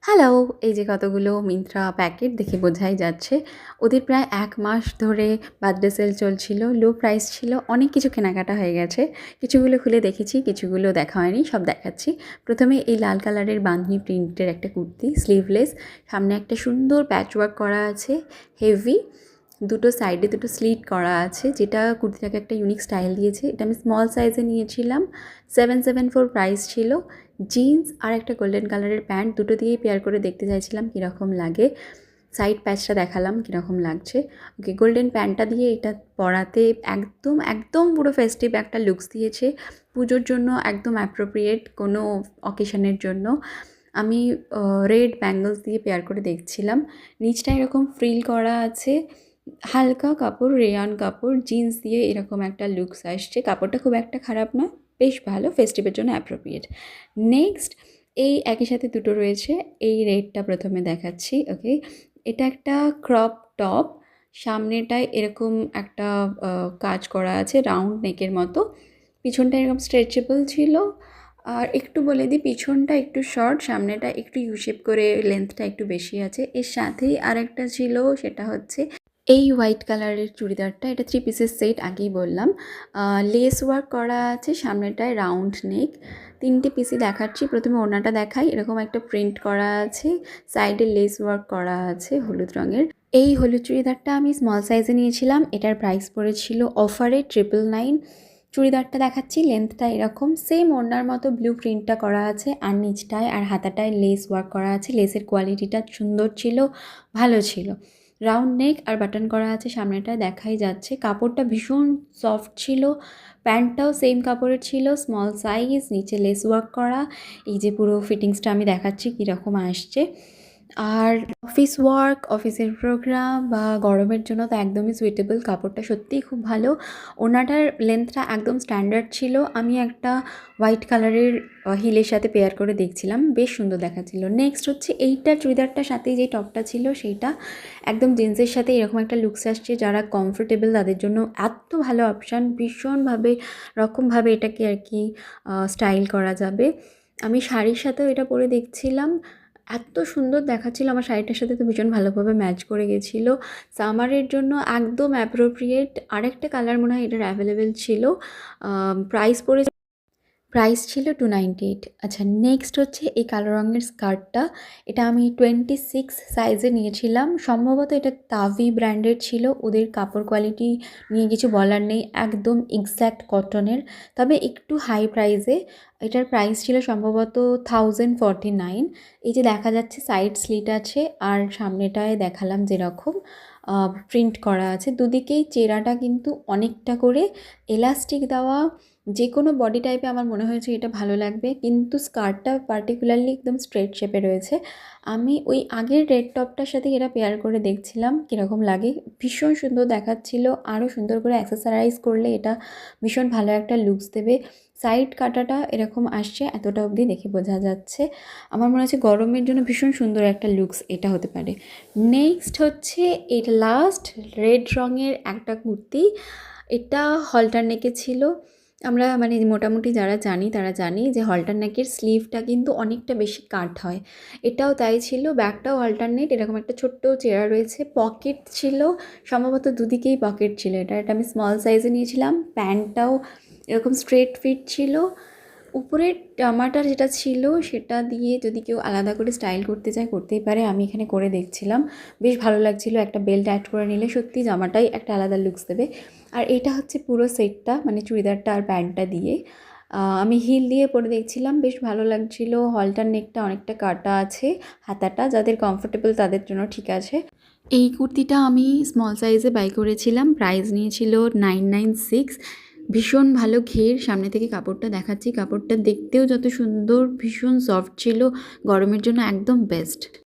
Hello! এই যে কতগুলো মিন্ত্রা প্যাকেট দেখে বোঝাই যাচ্ছে। ওদের প্রায় ১ মাস ধরে বার্থডে সেল চলছিল। লো প্রাইস ছিল। অনেক কিছু কেনাকাটা হয়ে গেছে। কিছুগুলো খুলে দেখেছি, কিছুগুলো দেখা হয়নি। সব দেখাচ্ছি। প্রথমে এই লাল কালারের বাঁধনি প্রিন্টের একটা কুর্তি, স্লিভলেস। সামনে একটা সুন্দর প্যাচওয়ার্ক করা আছে, হেভি। দুটো সাইডে দুটো স্লিট করা আছে, যেটা কুর্তিটাকে একটা ইউনিক স্টাইল দিয়েছে। এটা আমি স্মল সাইজে নিয়েছিলাম। 774 প্রাইস ছিল। জিন্স আর একটা গোল্ডেন কালারের প্যান্ট, দুটো দিয়েই পেয়ার করে দেখতে চাইছিলাম কীরকম লাগে। সাইড প্যাচটা দেখালাম কীরকম লাগছে। ওকে, গোল্ডেন প্যান্টটা দিয়ে এটা পরাতে একদম একদম পুরো ফেস্টিভ একটা লুকস দিয়েছে। পুজোর জন্য একদম অ্যাপ্রোপ্রিয়েট কোনো অকেশনের জন্য। আমি রেড ব্যাঙ্গলস দিয়ে পেয়ার করে দেখছিলাম। নিচটা এরকম ফ্রিল করা আছে, হালকা কাপড়, রেয়ান কাপড়, জিন্স দিয়ে এরকম একটা লুকস আসছে। কাপড়টা খুব একটা খারাপ নয়, বেশ ভালো, ফেস্টিভের জন্য অ্যাপ্রোপ্রিয়েট। নেক্সট, এই একই সাথে দুটো রয়েছে। এই রেডটা প্রথমে দেখাচ্ছি। ওকে, এটা একটা ক্রপ টপ। সামনেটায় এরকম একটা কাজ করা আছে রাউন্ড নেকের মতো। পিছনটা এরকম স্ট্রেচেবল ছিল। আর একটু বলে দিই, পিছনটা একটু শর্ট, সামনেটা একটু ইউ শেপ করে লেন্থটা একটু বেশি আছে। এর সাথেই আরেকটা ছিল, সেটা হচ্ছে এই হোয়াইট কালারের চুড়িদারটা। এটা 3 পিসের সেট, আগেই বললাম। লেস ওয়ার্ক করা আছে, সামনেটায় রাউন্ড নেক। 3টে পিসই দেখাচ্ছি। প্রথমে ওড়নাটা দেখাই। এরকম একটা প্রিন্ট করা আছে, সাইডে লেস ওয়ার্ক করা আছে হলুদ রঙের। এই হলুদ চুড়িদারটা আমি স্মল সাইজে নিয়েছিলাম। এটার প্রাইস পড়েছিল অফারে 999। চুড়িদারটা দেখাচ্ছি, লেন্থটা এরকম, সেম ওড়নার মতো ব্লু প্রিন্টটা করা আছে, আর নিচটায় আর হাতাটায় লেস ওয়ার্ক করা আছে। লেসের কোয়ালিটিটা সুন্দর ছিল, ভালো ছিল। রাউন্ড নেক আর বাটন করা আছে, সামনেটায় দেখাই যাচ্ছে। কাপড়টা ভীষণ সফট ছিল। প্যান্টটাও সেম কাপড়ের ছিল, স্মল সাইজ, নিচে লেস ওয়ার্ক করা। এই যে পুরো ফিটিংসটা আমি দেখাচ্ছি কীরকম আসছে। আর অফিস ওয়ার্ক, অফিসের প্রোগ্রাম বা গরমের জন্য তো একদমই সুইটেবল। কাপড়টা সত্যিই খুব ভালো। ওড়নাটার লেন্থটা একদম স্ট্যান্ডার্ড ছিল। আমি একটা হোয়াইট কালারের হিলের সাথে পেয়ার করে দেখছিলাম, বেশ সুন্দর দেখাচ্ছিল। নেক্সট হচ্ছে এইটা, চুড়িদারটার সাথে যে টপটা ছিল সেইটা একদম জিন্সের সাথে এরকম একটা লুকস আসছে। যারা কমফোর্টেবল তাদের জন্য এত ভালো অপশান, ভীষণভাবে রকমভাবে এটাকে আর কি স্টাইল করা যাবে। আমি শাড়ির সাথেও এটা পরে দেখছিলাম, এত সুন্দর দেখাচ্ছিল। আমার শাড়িটার সাথে তো ভীষণ ভালোভাবে ম্যাচ করে গেছিলো। সামারের জন্য একদম অ্যাপ্রোপ্রিয়েট। আরেকটা কালার মনে হয় এটার অ্যাভেলেবেল ছিল। প্রাইস পড়ে প্রাইস ছিল 298। আচ্ছা, নেক্সট হচ্ছে এই কালো রঙের স্কার্টটা। এটা আমি 26 সাইজে নিয়েছিলাম। সম্ভবত এটা তাভি ব্র্যান্ডের ছিল। ওদের কাপড় কোয়ালিটি নিয়ে কিছু বলার নেই, একদম এক্স্যাক্ট কটনের, তবে একটু হাই প্রাইসে। এটার প্রাইস ছিল সম্ভবত 1049। এই যে দেখা যাচ্ছে সাইড স্লিট আছে, আর সামনেটায় দেখালাম যেরকম প্রিন্ট করা আছে। দুদিকেই চেরাটা কিন্তু অনেকটা করে এলাস্টিক দেওয়া। যে কোনো বডি টাইপে আমার মনে হয়েছে এটা ভালো লাগবে, কিন্তু স্কার্টটা পার্টিকুলারলি একদম স্ট্রেট শেপে রয়েছে। আমি ওই আগের রেড টপটার সাথে এটা পেয়ার করে দেখছিলাম কীরকম লাগে। ভীষণ সুন্দর দেখাচ্ছিল। আরও সুন্দর করে অ্যাক্সেসরাইজ করলে এটা ভীষণ ভালো একটা লুকস দেবে। সাইড কাটাটা এরকম আসছে, এতটা অবধি দেখে বোঝা যাচ্ছে। আমার মনে হচ্ছে গরমের জন্য ভীষণ সুন্দর একটা লুকস এটা হতে পারে। নেক্সট হচ্ছে এটা লাস্ট, রেড রঙের একটা কুর্তি। এটা হলটার নেকে ছিল। আমরা মানে মোটামুটি যারা জানি তারা জানি যে হলটার নেকের স্লিভটা কিন্তু অনেকটা বেশি কাট হয়। এটাও তাই ছিল। ব্যাকটাও অল্টারনেট, এরকম একটা ছোট্ট চেরা রয়েছে, পকেট ছিল, সম্ভবত দুদিকেই পকেট ছিল। এটা আমি স্মল সাইজে নিয়েছিলাম। প্যান্টটাও এরকম স্ট্রেট ফিট ছিল। উপরের জামাটা যেটা ছিল সেটা দিয়ে যদি কেউ আলাদা করে স্টাইল করতে চায় করতেই পারে। আমি এখানে করে দেখছিলাম, বেশ ভালো লাগছিল। একটা বেল্ট অ্যাড করে নিলে সত্যি জামাটাই একটা আলাদা লুকস দেবে। আর এটা হচ্ছে পুরো সেটটা, মানে চুড়িদারটা আর প্যান্টটা দিয়ে। আমি হিল দিয়ে পরে দেখছিলাম, বেশ ভালো লাগছিল। হলটার নেকটা অনেকটা কাটা আছে, হাতাটা যাদের কমফোর্টেবল তাদের জন্য ঠিক আছে। এই কুর্তিটা আমি স্মল সাইজে বাই করেছিলাম। প্রাইস নিয়েছিল 996। ভীষণ ভালো ঘের। সামনে থেকে কাপড়টা দেখাচ্ছি, কাপড়টা দেখতেও যত সুন্দর, ভীষণ সফট ছিল, গরমের জন্য একদম বেস্ট।